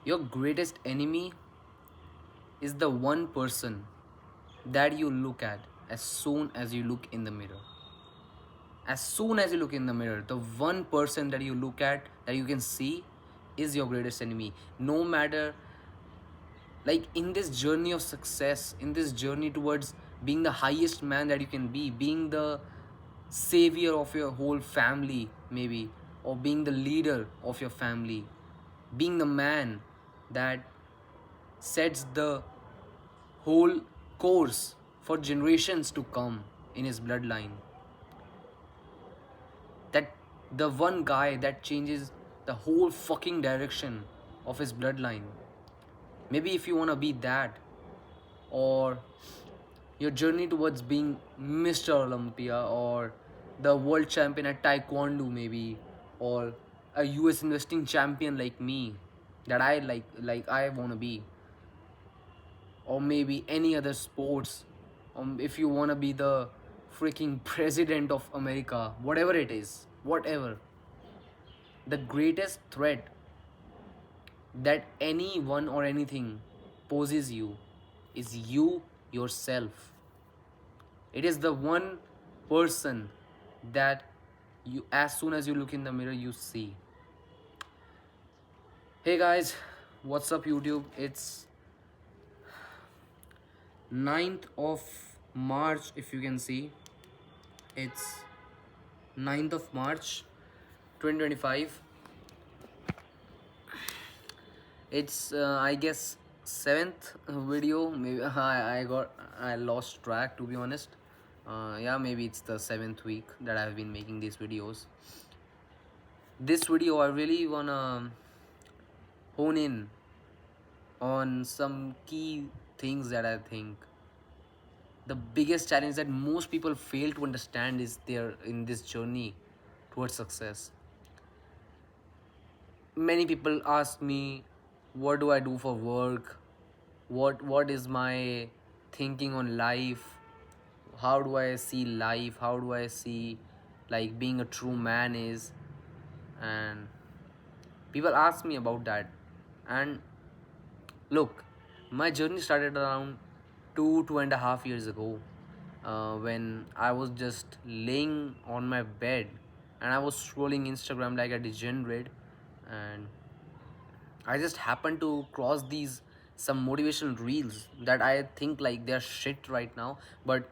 Your greatest enemy is the one person that you look at as soon as you look in the mirror. As soon as you look in the mirror, the one person that you look at, that you can see, is your greatest enemy. No matter, like, in this journey of success, in this journey towards being the highest man that you can be, being the savior of your whole family, maybe, or being the leader of your family, being the man that sets the whole course for generations to come in his bloodline, that the one guy that changes the whole fucking direction of his bloodline. Maybe if you want to be that, or your journey towards being Mr. Olympia, or the world champion at Taekwondo, maybe, or a US investing champion like me, that I like I want to be, or maybe any other sports, if you want to be the freaking president of America, whatever it is, whatever. The greatest threat that anyone or anything poses you is you yourself. It is the one person that you, as soon as you look in the mirror, you see. Hey guys, what's up YouTube? It's 9th of March, if you can see. It's 9th of March 2025. It's I guess 7th video. Maybe I lost track, to be honest. Yeah, maybe it's the 7th week that I've been making these videos. This video I really wanna hone in on some key things that I think the biggest challenge that most people fail to understand is there in this journey towards success. Many people ask me, what do I do for work? What is my thinking on life? How do I see life? How do I see, like, being a true man is? And people ask me about that. And look, my journey started around 2.5 years ago, when I was just laying on my bed and I was scrolling Instagram like a degenerate, and I just happened to cross these some motivational reels that I think like they're shit right now. But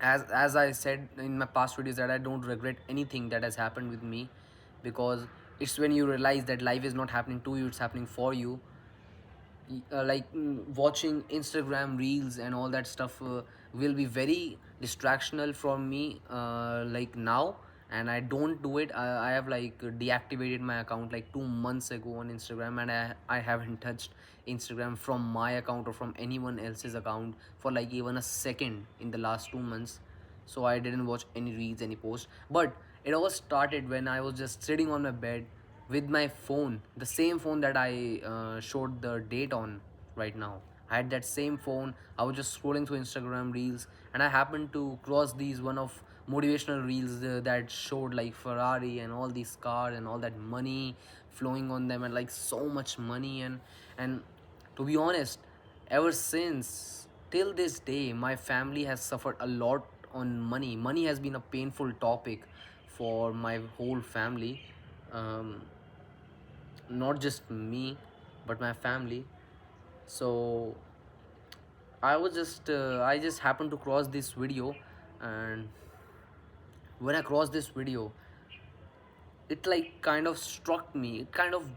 as I said in my past videos, that I don't regret anything that has happened with me, because it's when you realize that life is not happening to you, it's happening for you. Watching Instagram reels and all that stuff will be very distractional from me, like now, and I don't do it. I have like deactivated my account like 2 months ago on Instagram, and I haven't touched Instagram from my account or from anyone else's account for like even a second in the last 2 months. So I didn't watch any reels, any posts. But it all started when I was just sitting on my bed with my phone, the same phone that I showed the date on right now. I had that same phone. I was just scrolling through Instagram reels, and I happened to cross these one of motivational reels that showed like Ferrari and all these cars and all that money flowing on them, and like so much money. And to be honest, ever since till this day, my family has suffered a lot on money. Money has been a painful topic for my whole family. um, not just me, but my family. So I just happened to cross this video, and when I crossed this video, it like kind of struck me. It kind of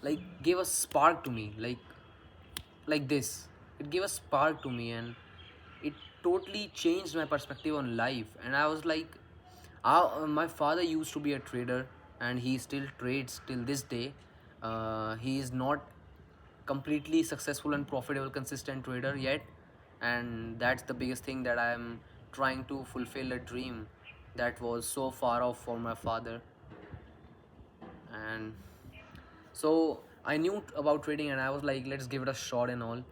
like gave a spark to me, like this. It gave a spark to me, and it totally changed my perspective on life. And I was like, my father used to be a trader, and he still trades till this day. He is not completely successful and profitable consistent trader yet, and that's the biggest thing that I'm trying to fulfill, a dream that was so far off for my father. And so I knew about trading, and I was like, let's give it a shot and all.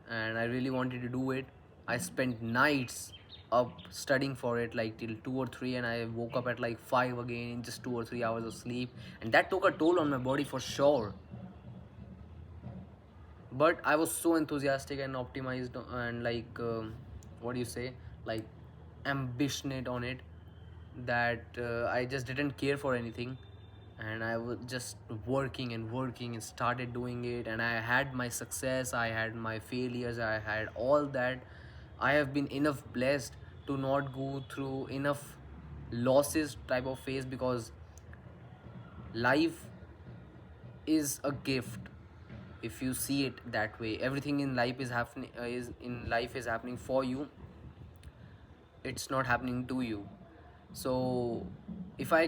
And I really wanted to do it. I spent nights up studying for it like till 2 or 3, and I woke up at like 5 again in just 2 or 3 hours of sleep, and that took a toll on my body for sure. but I was so enthusiastic and optimized and like what do you say, like ambitionate on it, that I just didn't care for anything, and I was just working and working and started doing it, and I had my success, I had my failures, I had all that. I have been enough blessed to not go through enough losses type of phase, because life is a gift. If you see it that way, everything in life is happening, is happening for you, it's not happening to you. So if I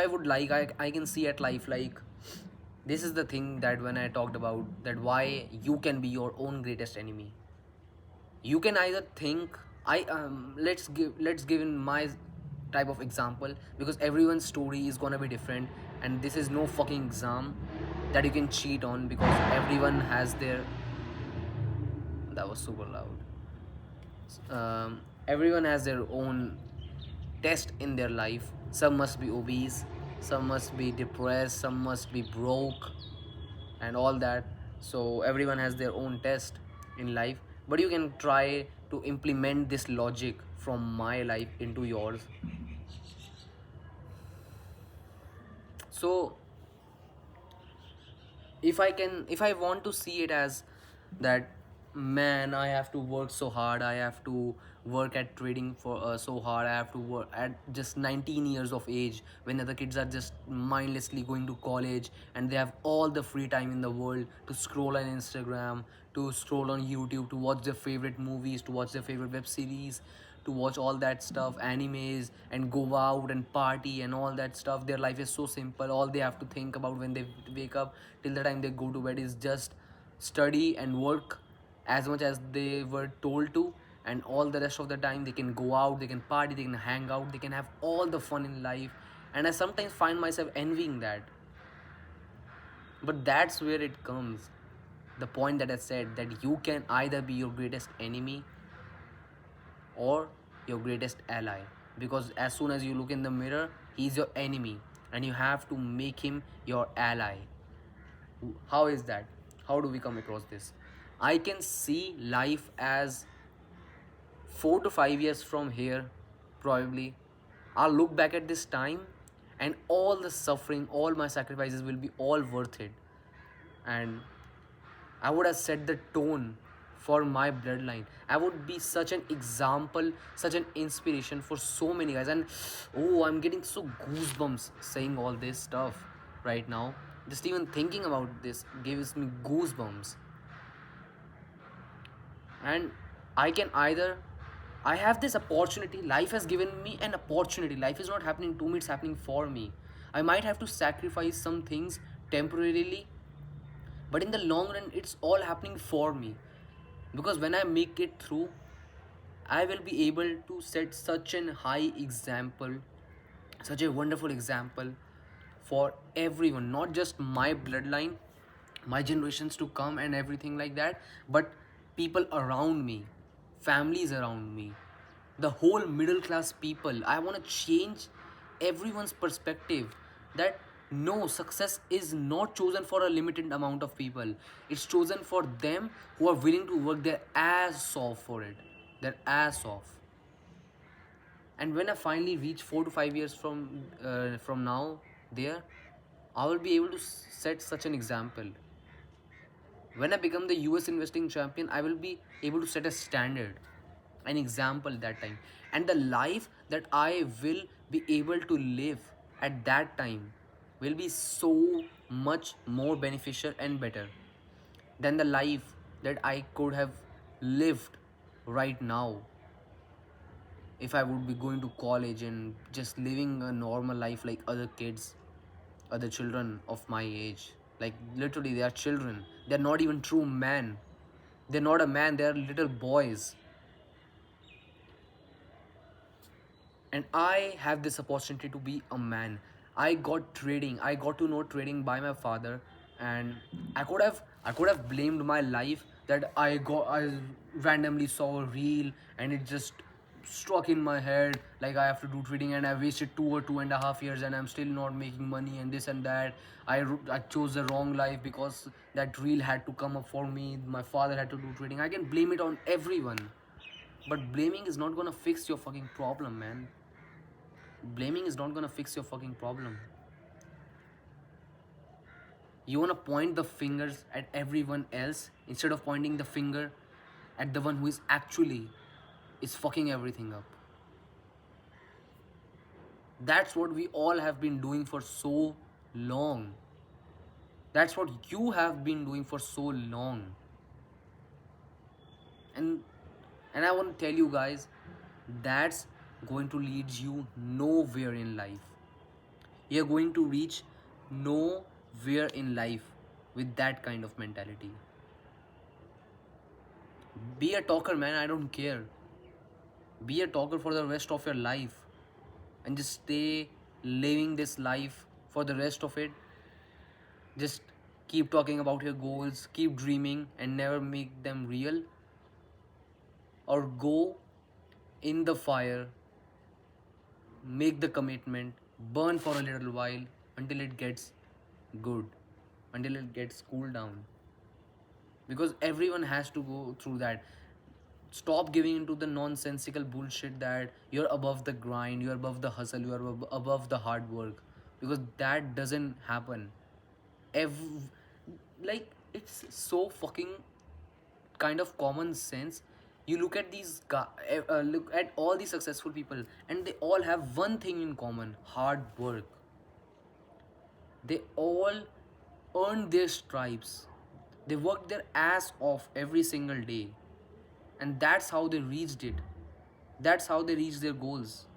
would like, I can see at life like, this is the thing that when I talked about that why you can be your own greatest enemy. You can either think, let's give in my type of example, because everyone's story is gonna be different, and this is no fucking exam that you can cheat on, because everyone has their, that was super loud. Everyone has their own test in their life. Some must be obese, some must be depressed, some must be broke, and all that. So everyone has their own test in life, but you can try to implement this logic from my life into yours. So if I want to see it as that, man, I have to work so hard, I have to work at trading for so hard, I have to work at just 19 years of age, when other kids are just mindlessly going to college, and they have all the free time in the world to scroll on Instagram, to scroll on YouTube, to watch their favorite movies, to watch their favorite web series, to watch all that stuff, animes, and go out and party and all that stuff. Their life is so simple. All they have to think about when they wake up till the time they go to bed is just study and work as much as they were told to, and all the rest of the time they can go out, they can party, they can hang out, they can have all the fun in life. And I sometimes find myself envying that. But that's where it comes, the point that I said, that you can either be your greatest enemy or your greatest ally, because as soon as you look in the mirror, he's your enemy, and you have to make him your ally. How is that? How do we come across this? I can see life as 4 to 5 years from here, probably. I'll look back at this time, and all the suffering, all my sacrifices will be all worth it. And I would have set the tone for my bloodline. I would be such an example, such an inspiration for so many guys. And oh, I'm getting so goosebumps saying all this stuff right now. Just even thinking about this gives me goosebumps. And I can either, I have this opportunity, life has given me an opportunity, life is not happening to me, it's happening for me. I might have to sacrifice some things temporarily, but in the long run it's all happening for me, because when I make it through, I will be able to set such an high example, such a wonderful example for everyone, not just my bloodline, my generations to come, and everything like that, but people around me, families around me, the whole middle class people. I want to change everyone's perspective that no, success is not chosen for a limited amount of people. It's chosen for them who are willing to work their ass off for it, their ass off. And when I finally reach 4 to 5 years from now, there, I will be able to set such an example. When I become the US investing champion, I will be able to set a standard, an example that time. And the life that I will be able to live at that time will be so much more beneficial and better than the life that I could have lived right now if I would be going to college and just living a normal life like other kids, other children of my age. Like literally, they are children. They're not even true men. They're not a man, they're little boys. And I have this opportunity to be a man. I got trading. I got to know trading by my father, and I could have blamed my life that I randomly saw a reel and it just struck in my head like I have to do trading, and I wasted 2 or 2.5 years and I'm still not making money and this and that. I chose the wrong life because that reel had to come up for me. My father had to do trading. I can blame it on everyone, but blaming is not gonna fix your fucking problem, man. Blaming is not gonna fix your fucking problem. You wanna point the fingers at everyone else instead of pointing the finger at the one who is actually is fucking everything up. That's what we all have been doing for so long. That's what you have been doing for so long. And I want to tell you guys, that's going to lead you nowhere in life. You're going to reach nowhere in life with that kind of mentality. Be a talker, man. I don't care. Be a talker for the rest of your life and just stay living this life for the rest of it. Just keep talking about your goals, keep dreaming, and never make them real. Or go in the fire, make the commitment, burn for a little while until it gets good, until it gets cooled down. Because everyone has to go through that. Stop giving into the nonsensical bullshit that you're above the grind, you're above the hustle, you're above the hard work. Because that doesn't happen. Ev- like, it's so fucking kind of common sense. You look at look at all these successful people, and they all have one thing in common: hard work. They all earned their stripes. They worked their ass off every single day, and that's how they reached it. That's how they reached their goals.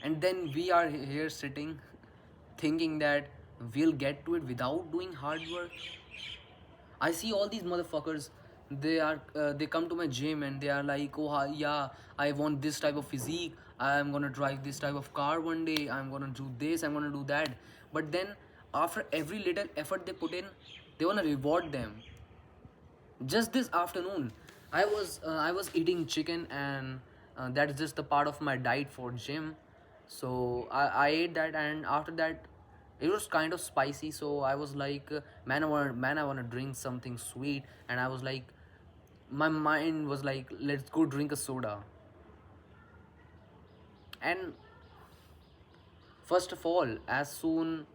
And then we are here sitting thinking that we'll get to it without doing hard work. I see all these motherfuckers. They come to my gym and they are like, oh yeah, I want this type of physique. I'm gonna drive this type of car one day. I'm gonna do this. I'm gonna do that. But then after every little effort they put in, they wanna reward them. Just this afternoon, I was eating chicken, and that's just the part of my diet for gym. So I ate that, and after that it was kind of spicy. So I was like, man, I want to drink something sweet. And I was like, my mind was like, let's go drink a soda. And first of all, as soon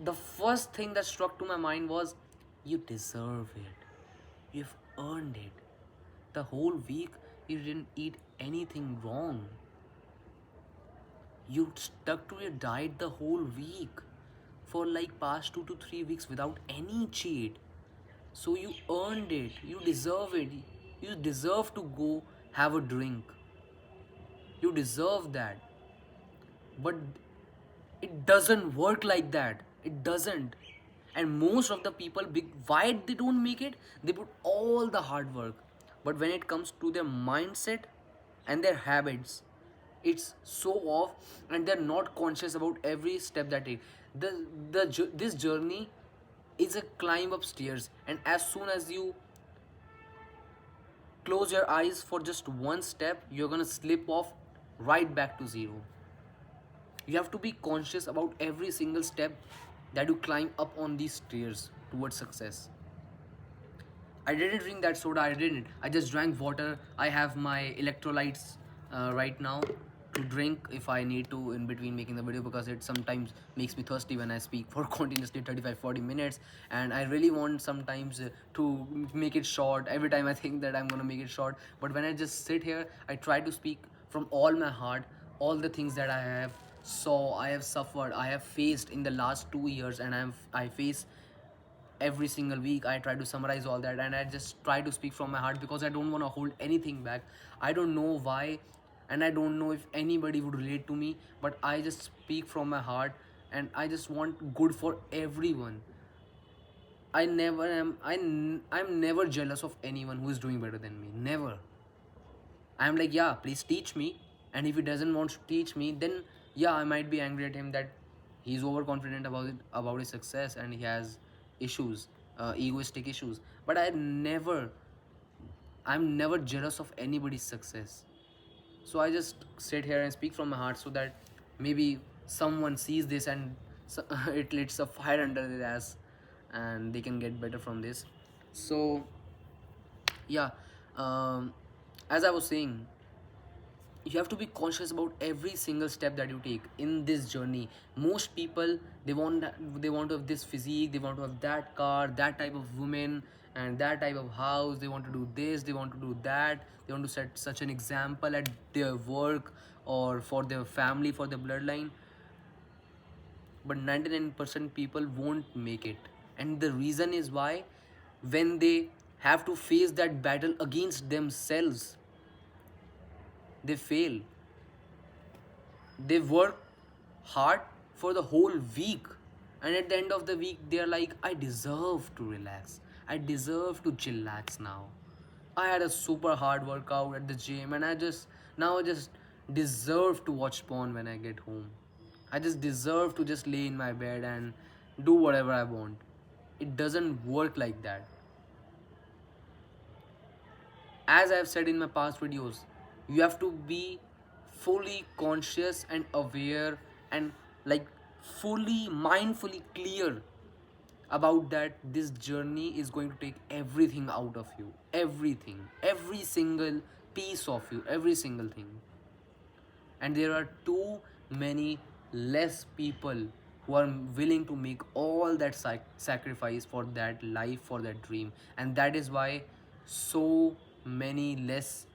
the first thing that struck to my mind was, you deserve it. You've earned it. The whole week you didn't eat anything wrong. You stuck to your diet the whole week for like past 2 to 3 weeks without any cheat. So you earned it. You deserve it. You deserve to go have a drink. You deserve that. But it doesn't work like that. It doesn't. And most of the people, why they don't make it? They put all the hard work, but when it comes to their mindset and their habits, it's so off, and they're not conscious about every step that they take. This journey is a climb upstairs, and as soon as you close your eyes for just one step, you're gonna slip off right back to zero. You have to be conscious about every single step that you climb up on these stairs towards success. I didn't drink that soda. I didn't. I just drank water. I have my electrolytes right now to drink if I need to in between making the video, because it sometimes makes me thirsty when I speak for continuously 35-40 minutes, and I really want sometimes to make it short. Every time I think that I'm gonna make it short, but when I just sit here, I try to speak from all my heart, all the things that I have suffered, I have faced in the last 2 years, and I face every single week. I try to summarize all that, and I just try to speak from my heart because I don't want to hold anything back. I don't know why, and I don't know if anybody would relate to me, but I just speak from my heart, and I just want good for everyone. I'm never jealous of anyone who is doing better than me. Never. I'm like, yeah, please teach me. And if he doesn't want to teach me, then yeah, I might be angry at him that he's overconfident about his success, and he has issues, egoistic issues. But I'm never jealous of anybody's success. So I just sit here and speak from my heart, so that maybe someone sees this and it lights a fire under their ass, and they can get better from this. So yeah, um, as I was saying, you have to be conscious about every single step that you take in this journey. Most people, they want to have this physique, they want to have that car, that type of woman, and that type of house. They want to do this, they want to do that, they want to set such an example at their work or for their family, for their bloodline. But 99% people won't make it, and the reason is why, when they have to face that battle against themselves, they fail. They work hard for the whole week, and at the end of the week they're like, I deserve to relax, I deserve to chillax now. I had a super hard workout at the gym, and I just deserve to watch porn when I get home. I just deserve to just lay in my bed and do whatever I want. It doesn't work like that. As I've said in my past videos, you have to be fully conscious and aware, and like fully mindfully clear about that this journey is going to take everything out of you, everything, every single piece of you, every single thing. And there are too many less people who are willing to make all that sacrifice for that life, for that dream. And that is why so many less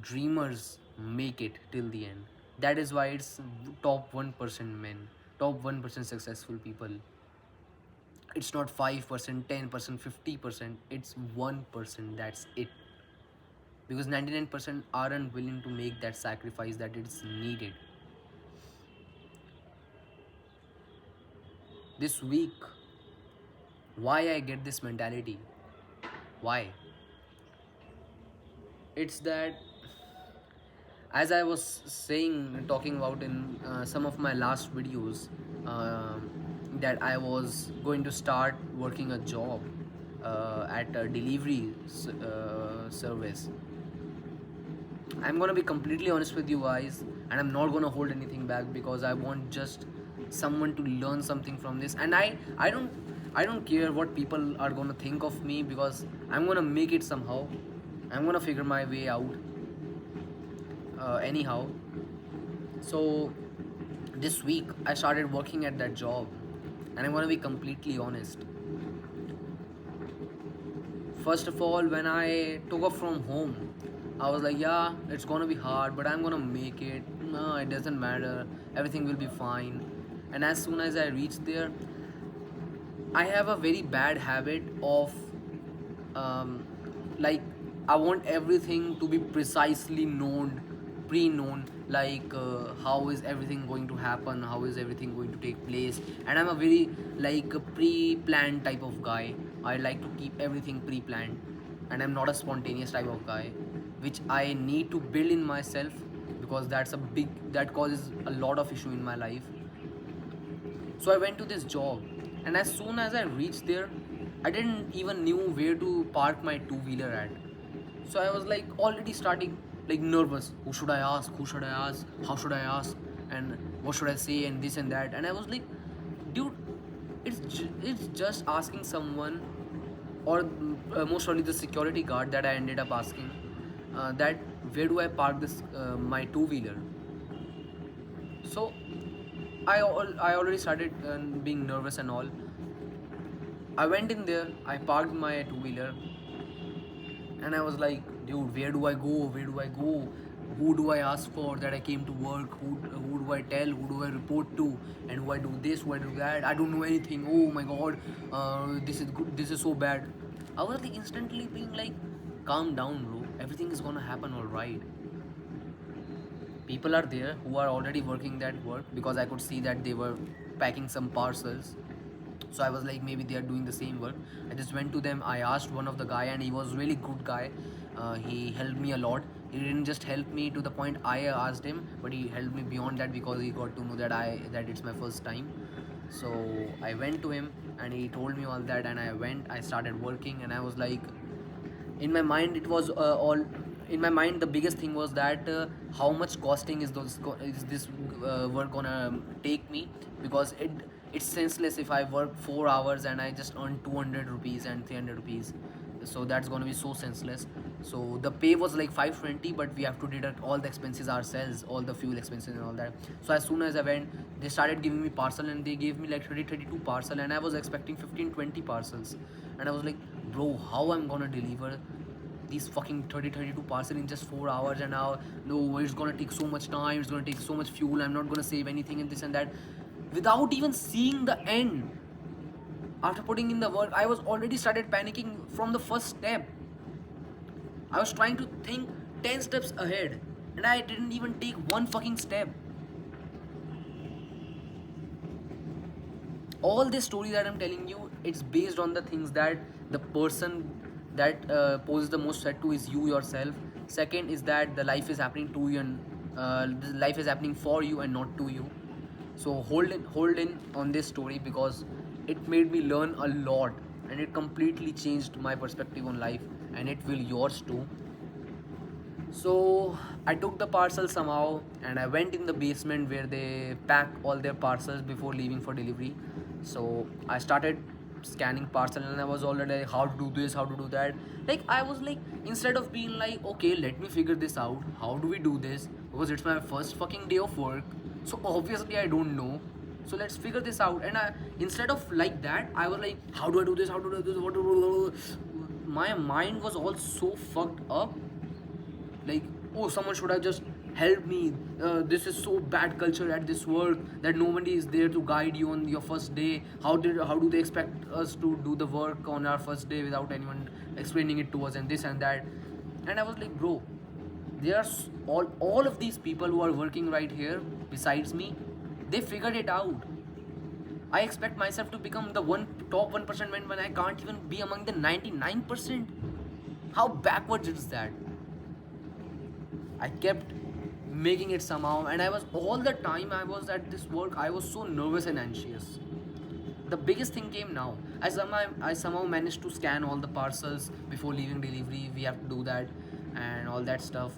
dreamers make it till the end. That is why it's top 1% men, top 1% successful people. It's not 5%, 10%, 50%, it's 1%. That's it. Because 99% aren't willing to make that sacrifice that it's needed. This week, why I get this mentality? Why? It's that, as I was saying, talking about in some of my last videos, uh, that I was going to start working a job at a delivery service. I'm gonna be completely honest with you guys, and I'm not gonna hold anything back, because I want just someone to learn something from this. And I don't care what people are gonna think of me, because I'm gonna make it somehow. I'm gonna figure my way out anyhow. So this week I started working at that job, and I'm gonna be completely honest. First of all, when I took off from home, I was like, yeah, it's gonna be hard, but I'm gonna make it. No, it doesn't matter. Everything will be fine. And as soon as I reached there, I have a very bad habit of, um, like, I want everything to be precisely known, pre-known, like how is everything going to happen, how is everything going to take place. And I'm a very, like, a pre-planned type of guy. I like to keep everything pre-planned, and I'm not a spontaneous type of guy, which I need to build in myself, because that causes a lot of issue in my life. So I went to this job, and as soon as I reached there, I didn't even knew where to park my two-wheeler at. So I was like already starting, like, nervous. Who should I ask? Who should I ask? How should I ask? And what should I say? And this and that. And I was like, dude, it's just asking someone, or most probably the security guard that I ended up asking, that where do I park this my two-wheeler. So I already started being nervous and all. I went in there, I parked my two-wheeler, and I was like, dude, where do I go? Where do I go? Who do I ask for that I came to work? Who do I tell? Who do I report to? And who I do this? Who I do that? I don't know anything. Oh my god, this is good. This is so bad. I was like instantly being like, calm down, bro. Everything is gonna happen all right. People are there who are already working that work, because I could see that they were packing some parcels. So I was like, maybe they are doing the same work. I just went to them, I asked one of the guy, and he was really good guy. He helped me a lot. He didn't just help me to the point I asked him, but he helped me beyond that, because he got to know that it's my first time. So I went to him, and he told me all that, and I started working. And I was like, in my mind, in my mind the biggest thing was that how much costing is this work gonna take me, because it's senseless if I work 4 hours and I just earn 200 rupees and 300 rupees. So that's gonna be so senseless. So the pay was like 520, but we have to deduct all the expenses ourselves, all the fuel expenses and all that. So as soon as I went, they started giving me parcel, and they gave me like 32 parcel, and I was expecting 15-20 parcels. And I was like, bro, how I'm gonna deliver these fucking 32 parcel in just 4 hours? And now, no, it's gonna take so much time, it's gonna take so much fuel, I'm not gonna save anything and this and that, without even seeing the end. After putting in the work, I was already started panicking from the first step. I was trying to think 10 steps ahead, and I didn't even take one fucking step. All this story that I'm telling you, it's based on the things that the person that poses the most threat to is you yourself. Second is that the life is happening to you, and the life is happening for you and not to you. So hold in on this story, because it made me learn a lot, and it completely changed my perspective on life, and it will yours too. So I took the parcel somehow, and I went in the basement where they pack all their parcels before leaving for delivery. So I started scanning parcel, and I was already like, how to do this, how to do that. Like I was like, instead of being like, okay, let me figure this out, how do we do this, because it's my first fucking day of work, so obviously I don't know. So let's figure this out. And I, instead of like that, I was like, how do I do this, how to do this, what to do? My mind was all so fucked up, like, oh, someone should have just helped me. This is so bad culture at this work that nobody is there to guide you on your first day. How do they expect us to do the work on our first day without anyone explaining it to us, and this and that. And I was like, bro, there's all of these people who are working right here besides me, they figured it out. I expect myself to become the top 1% when I can't even be among the 99%. How backwards is that? I kept making it somehow, and I was all the time I was at this work, I was so nervous and anxious. The biggest thing came now. I somehow managed to scan all the parcels before leaving delivery. We have to do that and all that stuff.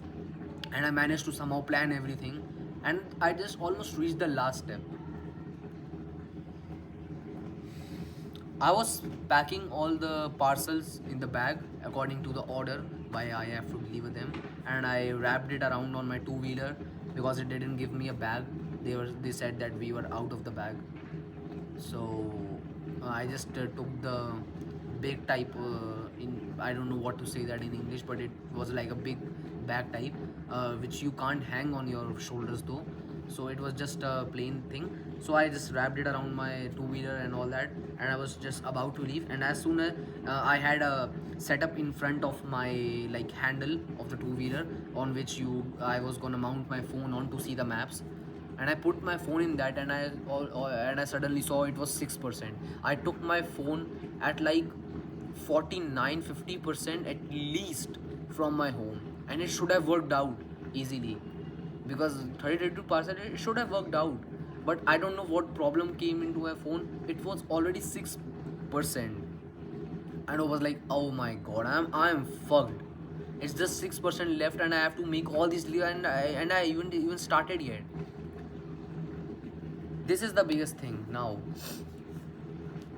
And I managed to somehow plan everything. And I just almost reached the last step. I was packing all the parcels in the bag according to the order by I have to deliver them, and I wrapped it around on my two-wheeler because it didn't give me a bag. They said that we were out of the bag, so I just took the big type in, I don't know what to say that in English, but it was like a big bag type which you can't hang on your shoulders though. So it was just a plain thing. So I just wrapped it around my two-wheeler and all that, and I was just about to leave. And as soon as I had a setup in front of my like handle of the two-wheeler on which I was gonna mount my phone on to see the maps, and I put my phone in that, and I suddenly saw it was 6%. I took my phone at like 49-50% at least from my home, and it should have worked out easily, because 32% it should have worked out. But I don't know what problem came into my phone. It was already 6%, and I was like, oh my god, I'm fucked. It's just 6% left, and I have to make all these and I even started yet. This is the biggest thing now.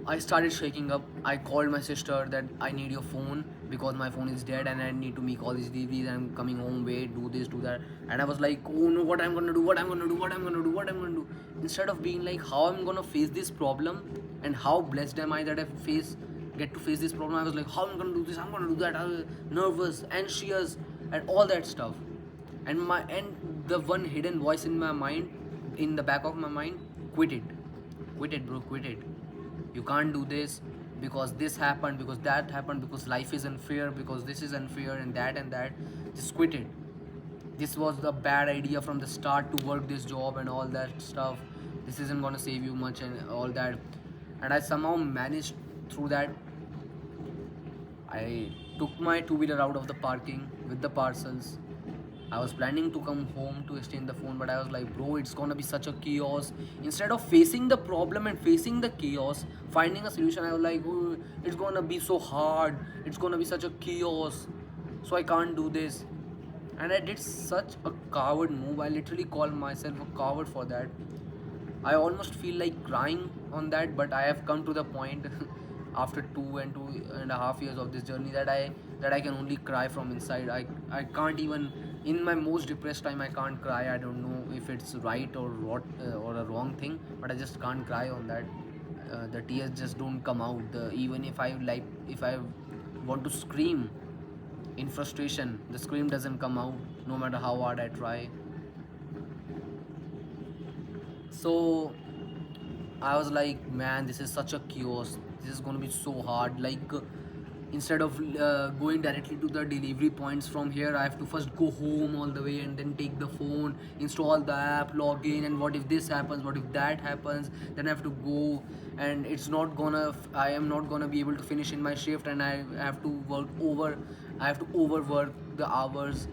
I started shaking up. I called my sister that I need your phone because my phone is dead and I need to make all these deliveries. I'm coming home, wait, do this, do that. And I was like, oh no, what I'm gonna do, what I'm gonna do, what I'm gonna do, what I'm gonna do. Instead of being like, how I'm gonna face this problem and how blessed am I that get to face this problem, I was like, how I'm gonna do this, I'm gonna do that. I was nervous, anxious, and all that stuff. And the one hidden voice in my mind, in the back of my mind, quit it, bro, quit it. You can't do this because this happened, because that happened, because life is unfair, because this is unfair, and that. Just quit it. This was a bad idea from the start to work this job and all that stuff. This isn't gonna save you much and all that. And I somehow managed through that. I took my two-wheeler out of the parking with the parcels. I was planning to come home to exchange the phone, but I was like, bro, it's gonna be such a chaos. Instead of facing the problem and facing the chaos, finding a solution, I was like, oh, it's gonna be so hard. It's gonna be such a chaos. So I can't do this. and I did such a coward move. I literally call myself a coward for that. I almost feel like crying on that, but I have come to the point after 2.5 years of this journey that I can only cry from inside. I can't even in my most depressed time I can't cry. I don't know if it's right or what or a wrong thing, but I just can't cry on that. The tears just don't come out. Even if I want to scream in frustration, the scream doesn't come out no matter how hard I try. So I was like, man, this is such a chaos. This is gonna be so hard. Instead of going directly to the delivery points from here, I have to first go home all the way and then take the phone, install the app, log in, and what if this happens? What if that happens? Then I have to go, and it's not gonna. I am not gonna be able to finish in my shift, and I have to work over. I have to overwork the hours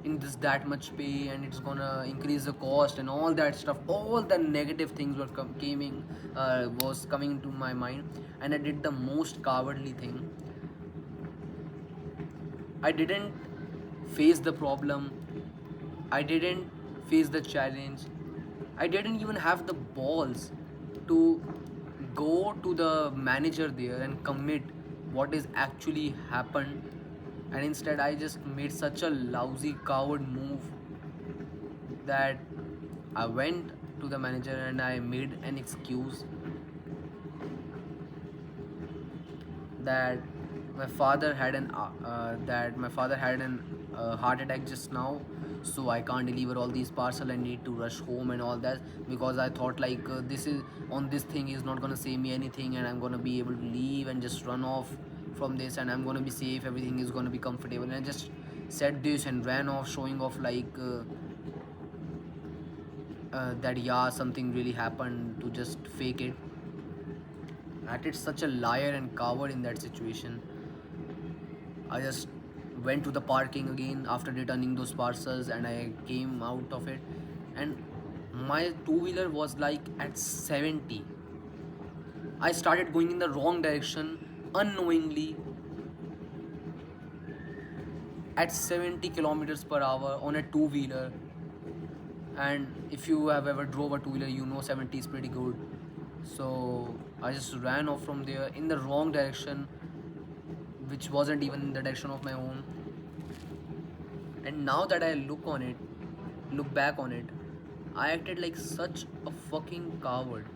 in this that much pay, and it's gonna increase the cost and all that stuff. All the negative things was coming into my mind, and I did the most cowardly thing. I didn't face the problem. I didn't face the challenge. I didn't even have the balls to go to the manager there and commit what is actually happened. And instead I just made such a lousy coward move that I went to the manager and I made an excuse that my father had an heart attack just now, so I can't deliver all these parcel. I need to rush home and all that, because I thought this thing is not gonna save me anything, and I'm gonna be able to leave and just run off from this, and I'm gonna be safe. Everything is gonna be comfortable. And I just said this and ran off, showing off that yeah, something really happened, to just fake it. I acted such a liar and coward in that situation. I just went to the parking again after returning those parcels, and I came out of it, and my two-wheeler was like at 70. I started going in the wrong direction unknowingly at 70 kilometers per hour on a two-wheeler. And if you have ever drove a two-wheeler, you know 70 is pretty good. So I just ran off from there in the wrong direction, which wasn't even in the direction of my own. And now that I look back on it, I acted like such a fucking coward.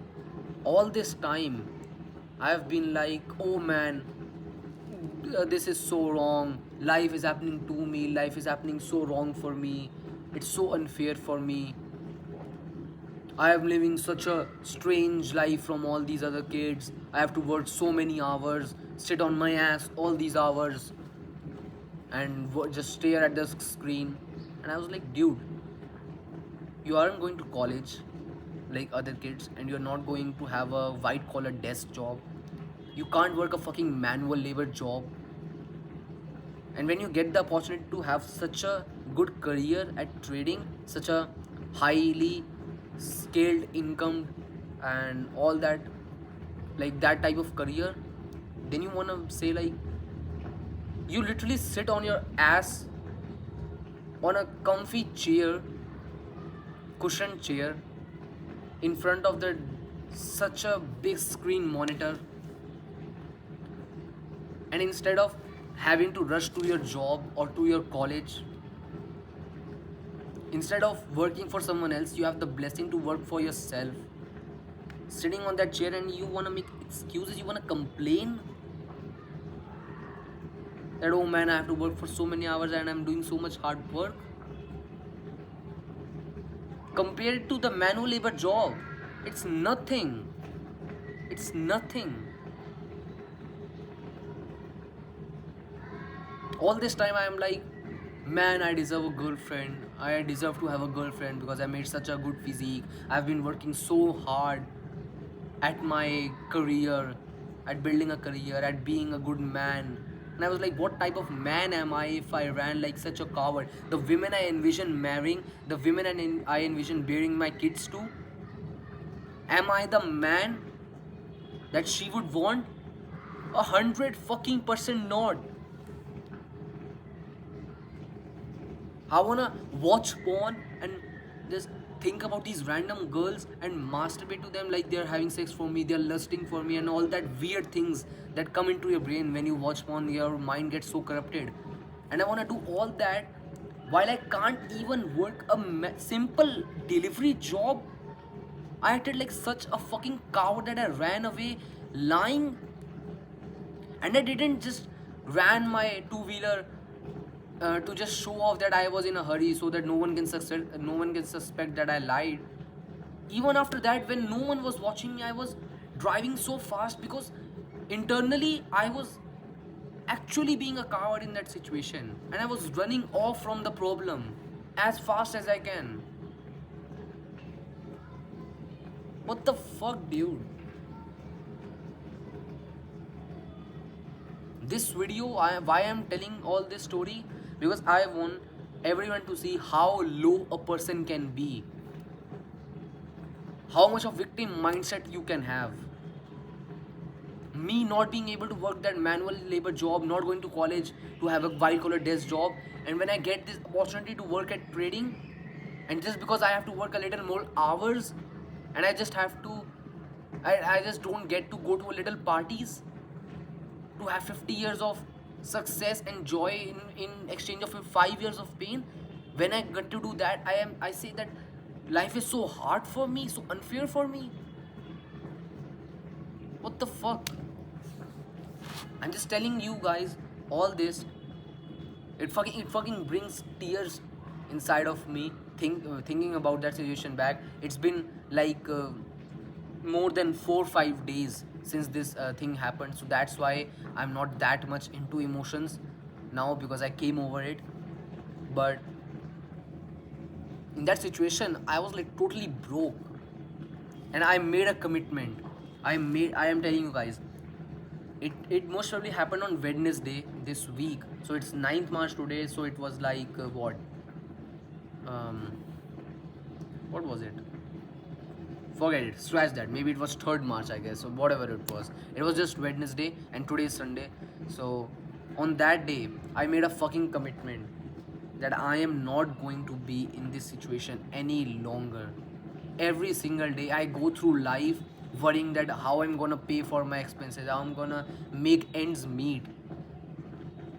All this time, I have been like, oh man, this is so wrong. Life is happening to me. Life is happening so wrong for me. It's so unfair for me. I am living such a strange life from all these other kids. I have to work so many hours, sit on my ass all these hours, and just stare at the screen. And I was like, dude, you aren't going to college like other kids, and you're not going to have a white collar desk job. You can't work a fucking manual labor job. And when you get the opportunity to have such a good career at trading, such a highly scaled income and all that, like that type of career, then you want to say like, you literally sit on your ass on a comfy chair, cushioned chair, in front of the such a big screen monitor, and instead of having to rush to your job or to your college, instead of working for someone else, you have the blessing to work for yourself, sitting on that chair, and you want to make excuses, you want to complain that, oh man, I have to work for so many hours and I'm doing so much hard work. Compared to the manual labor job, it's nothing. It's nothing. All this time I am like, man, I deserve a girlfriend. I deserve to have a girlfriend because I made such a good physique. I've been working so hard at my career, at building a career, at being a good man. And I was like, what type of man am I if I ran like such a coward? The women I envision marrying, the women I envision bearing my kids to, am I the man that she would want? 100 fucking % not. I wanna watch porn and just think about these random girls and masturbate to them like they're having sex for me, they're lusting for me, and all that weird things that come into your brain when you watch porn. Your mind gets so corrupted, and I wanna do all that while I can't even work a simple delivery job. I acted like such a fucking coward that I ran away lying, and I didn't just ran my two-wheeler to just show off that I was in a hurry so that no one can suspect that I lied. Even after that, when no one was watching me, I was driving so fast because internally I was actually being a coward in that situation, and I was running off from the problem as fast as I can. What the fuck, dude? This video, why I'm telling all this story, because I want everyone to see how low a person can be, how much of victim mindset you can have. Me not being able to work that manual labor job, not going to college to have a white collar desk job, and when I get this opportunity to work at trading, and just because I have to work a little more hours, and I just have to, I just don't get to go to a little parties to have 50 years of success and joy in exchange of 5 years of pain. When I get to do that, I say that life is so hard for me, so unfair for me. What the fuck? I'm just telling you guys all this. It fucking brings tears inside of me thinking about that situation back. It's been like more than 4 5 days since this thing happened, so that's why I'm not that much into emotions now, because I came over it. But in that situation, I was like totally broke, and I made a commitment. I am telling you guys, it most probably happened on Wednesday this week. So it's 9th March today. So it was like um, what was it? Forget it. Scratch that. Maybe it was 3rd March, I guess. So whatever it was. It was just Wednesday and today is Sunday. So on that day, I made a fucking commitment that I am not going to be in this situation any longer. Every single day I go through life worrying that how I'm gonna pay for my expenses, how I'm gonna make ends meet,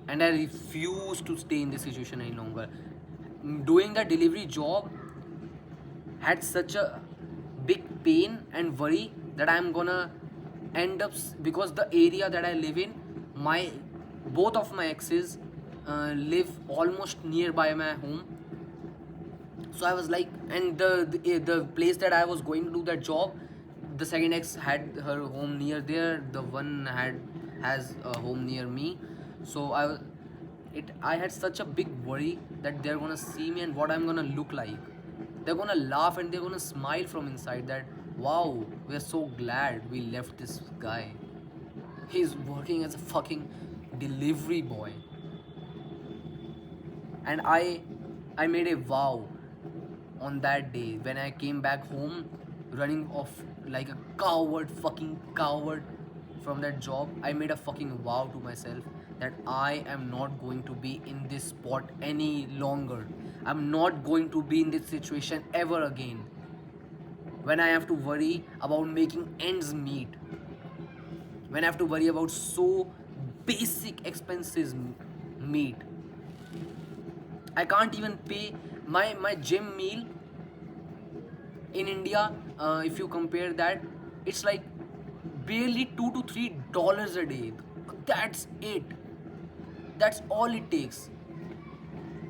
and I refuse to stay in this situation any longer. Doing the delivery job had such a big pain and worry that I'm gonna end up, because the area that I live in, my both of my exes live almost nearby my home. So I was like, and the place that I was going to do that job, the second ex had her home near there, the one has a home near me. So I had such a big worry that they're gonna see me and what I'm gonna look like. They're gonna laugh and they're gonna smile from inside that, wow, we're so glad we left this guy. He's working as a fucking delivery boy. And I made a vow on that day when I came back home, running off like a coward, fucking coward from that job. I made a fucking vow to myself that I am not going to be in this spot any longer. I'm not going to be in this situation ever again. When I have to worry about making ends meet, when I have to worry about so basic expenses meet, I can't even pay my gym meal in India. If you compare that, it's like barely $2 to $3 a day. That's it. That's all it takes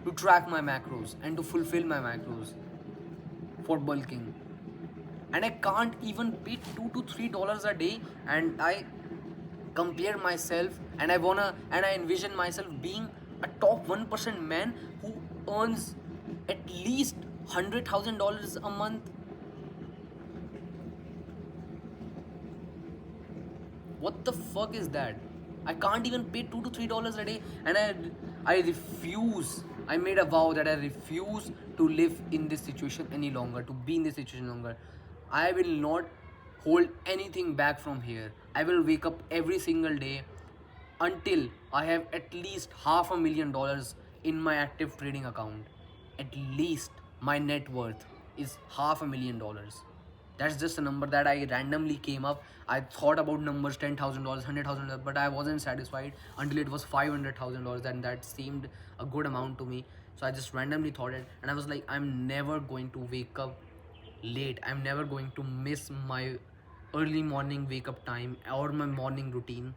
to track my macros and to fulfill my macros for bulking. And I can't even pay $2 to $3 a day, and I compare myself, and I envision myself being a top 1% man who earns at least $100,000 a month. What the fuck is that? I can't even pay $2 to $3 a day, and I refuse. I made a vow that I refuse to live in this situation any longer, to be in this situation longer. I will not hold anything back from here. I will wake up every single day until I have at least $500,000 in my active trading account. at least my net worth is $500,000. That's just a number that I randomly came up. I thought about numbers, $10,000, $100,000, but I wasn't satisfied until it was $500,000, and that seemed a good amount to me. So I just randomly thought it, and I was like, I'm never going to wake up late. I'm never going to miss my early morning wake up time or my morning routine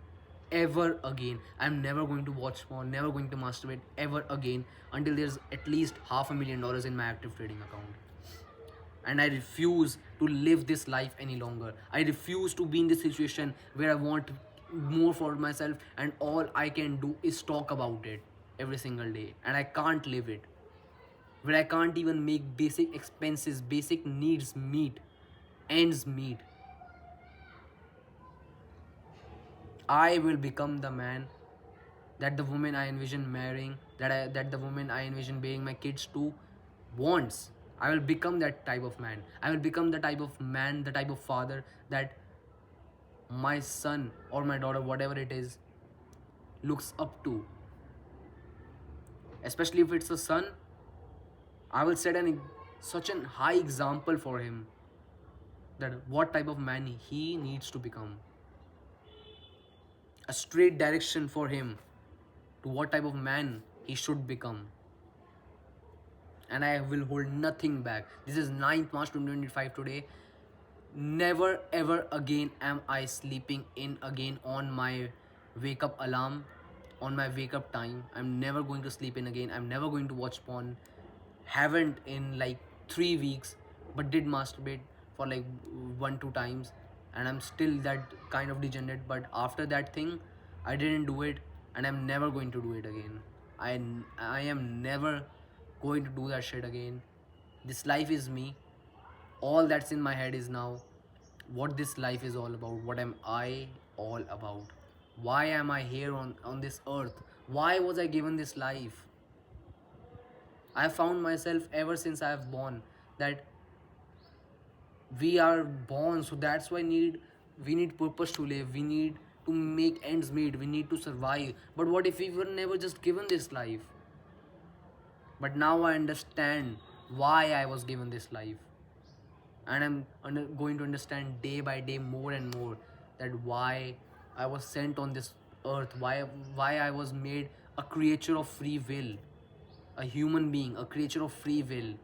ever again. I'm never going to watch porn, never going to masturbate ever again until there's at least $500,000 in my active trading account. And I refuse to live this life any longer. I refuse to be in this situation where I want more for myself and all I can do is talk about it every single day and I can't live it. Where I can't even make basic expenses, basic needs meet, ends meet. I will become the man that the woman I envision marrying, that the woman I envision bearing my kids to wants. I will become that type of man. I will become the type of man, the type of father that my son or my daughter, whatever it is, looks up to. Especially if it's a son, I will set such an high example for him that what type of man he needs to become. A straight direction for him to what type of man he should become. And I will hold nothing back. This is 9th March 2025 today. Never ever again am I sleeping in again on my wake up alarm, on my wake up time. I'm never going to sleep in again. I'm never going to watch porn. Haven't in like 3 weeks, but did masturbate for like 1-2 times, and I'm still that kind of degenerate. But after that thing, I didn't do it, and I'm never going to do it again. I am never going to do that shit again. This life is me. All that's in my head is now what this life is all about. What am I all about? Why am I here on this earth? Why was I given this life? I found myself ever since I have born that we are born, so that's why we need purpose to live. We need to make ends meet. We need to survive. But what if we were never just given this life? But now I understand why I was given this life, and I'm going to understand day by day more and more that why I was sent on this earth, why I was made a creature of free will, a human being, a creature of free will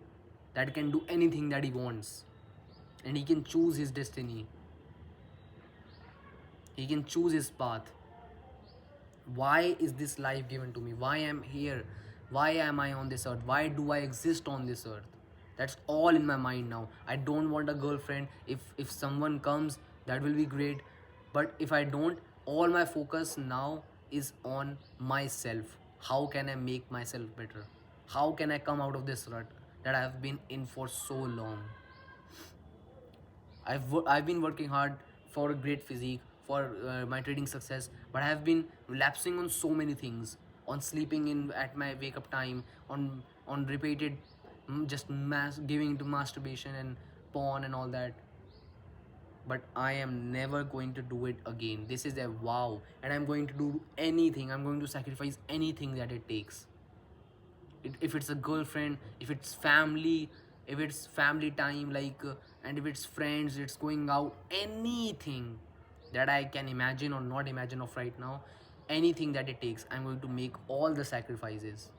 that can do anything that he wants, and he can choose his destiny. He can choose his path. Why is this life given to me? Why am I here? Why am I on this earth? Why do I exist on this earth? That's all in my mind now. I don't want a girlfriend. If someone comes, that will be great. But if I don't, all my focus now is on myself. How can I make myself better? How can I come out of this rut that I have been in for so long? I've been working hard for a great physique, for my trading success, but I have been relapsing on so many things, on sleeping in at my wake up time, on repeated just giving into masturbation and porn and all that. But I am never going to do it again. This is a vow, and I'm going to do anything. I'm going to sacrifice anything that it takes. If it's a girlfriend, if it's family, if it's family time, and if it's friends, it's going out, anything that I can imagine or not imagine of right now, anything that it takes, I'm going to make all the sacrifices.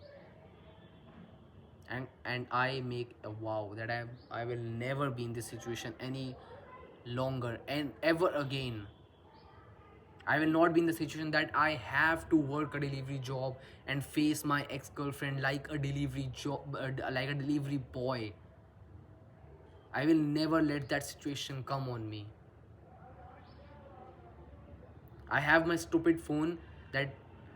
And I make a vow that I will never be in this situation any longer and ever again. I will not be in the situation that I have to work a delivery job and face my ex-girlfriend like a delivery job, like a delivery boy. I will never let that situation come on me. I have my stupid phone that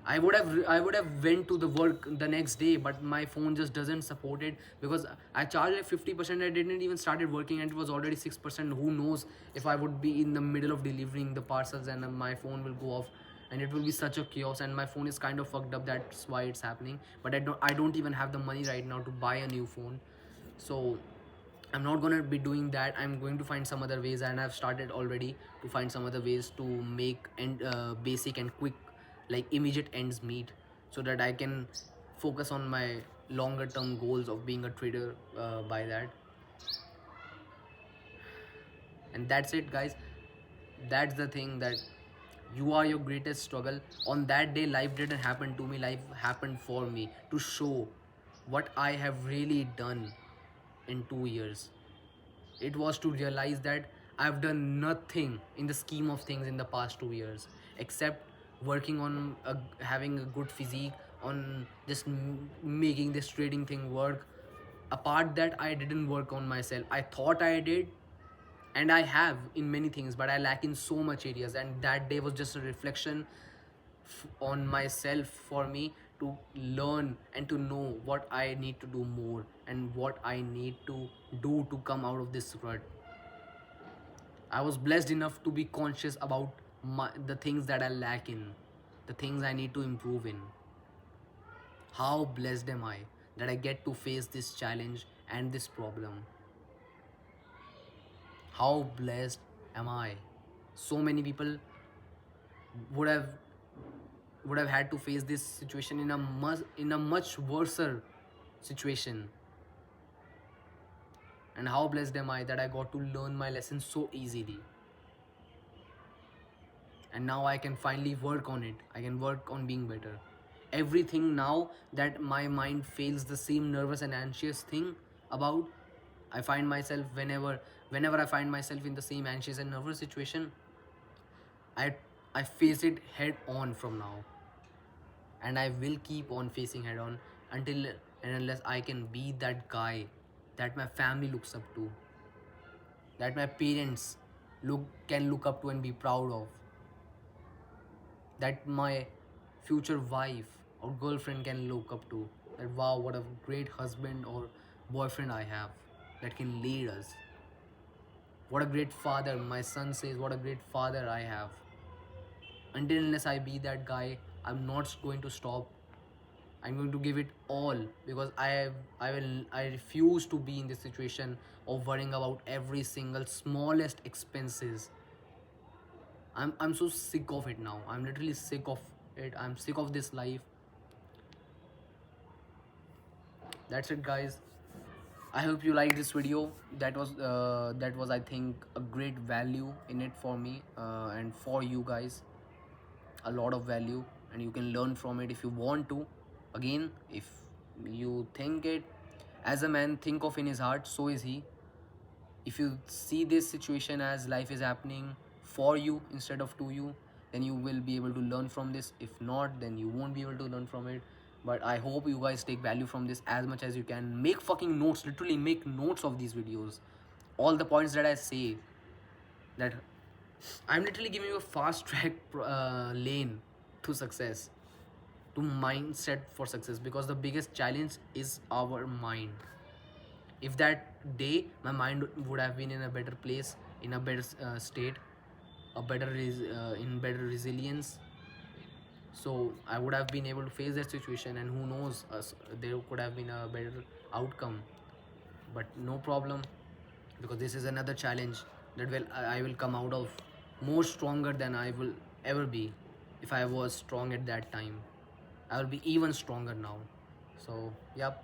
I would have went to the work the next day, but my phone just doesn't support it because I charged like 50%. I didn't even started working and it was already 6%. Who knows if I would be in the middle of delivering the parcels and my phone will go off, and it will be such a chaos. And my phone is kind of fucked up. That's why it's happening. But I don't even have the money right now to buy a new phone, so I'm not gonna be doing that. I'm going to find some other ways, and I've started already to find some other ways to make basic and quick, like immediate ends meet, so that I can focus on my longer term goals of being a trader by that. And that's it, guys. That's the thing, that you are your greatest struggle. On that day, life didn't happen to me, life happened for me to show what I have really done in 2 years. It was to realize that I've done nothing in the scheme of things in the past 2 years, except working on having a good physique, on just making this trading thing work. Apart that, I didn't work on myself. I thought I did, and I have in many things, but I lack in so much areas. And that day was just a reflection on myself for me to learn and to know what I need to do more and what I need to do to come out of this rut. I was blessed enough to be conscious about the things that I lack in, the things I need to improve in. How blessed am I that I get to face this challenge and this problem? How blessed am I? So many people would have had to face this situation in a much worse situation. And how blessed am I that I got to learn my lessons so easily. And now I can finally work on it. I can work on being better. Everything now that my mind feels the same nervous and anxious thing about, I find myself whenever I find myself in the same anxious and nervous situation, I I face it head on from now. And I will keep on facing head on until and unless I can be that guy that my family looks up to, that my parents can look up to and be proud of, that my future wife or girlfriend can look up to, that wow, what a great husband or boyfriend I have that can lead us. What a great father, my son says, what a great father I have. Until unless I be that guy, I'm not going to stop. I'm going to give it all, because I refuse to be in this situation of worrying about every single smallest expenses. I'm so sick of it now. I'm literally sick of it. I'm sick of this life. That's it, guys. I hope you liked this video. That was I think a great value in it for me and for you guys. A lot of value, and you can learn from it if you want to. Again, if you think it, as a man think of in his heart, so is he. If you see this situation as life is happening for you instead of to you, then you will be able to learn from this. If not, then you won't be able to learn from it. But I hope you guys take value from this as much as you can. Make fucking notes, literally make notes of these videos, all the points that I say. That I'm literally giving you a fast track lane to success, to mindset for success, because the biggest challenge is our mind. If that day my mind would have been in a better place, in a better state, in better resilience, so I would have been able to face that situation, and who knows, there could have been a better outcome. But no problem, because this is another challenge that I will come out of more stronger than I will ever be. If I was strong at that time, I will be even stronger now. So yep,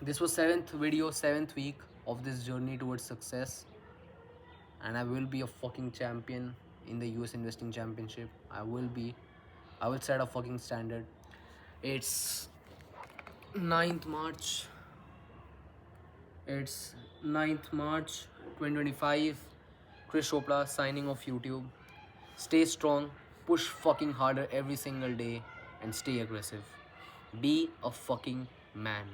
this was seventh week of this journey towards success, and I will be a fucking champion in the US investing championship. I will set a fucking standard. It's 9th March. It's 9th March 2025. Chris Chopra signing off YouTube. Stay strong, push fucking harder every single day, and stay aggressive. Be a fucking man.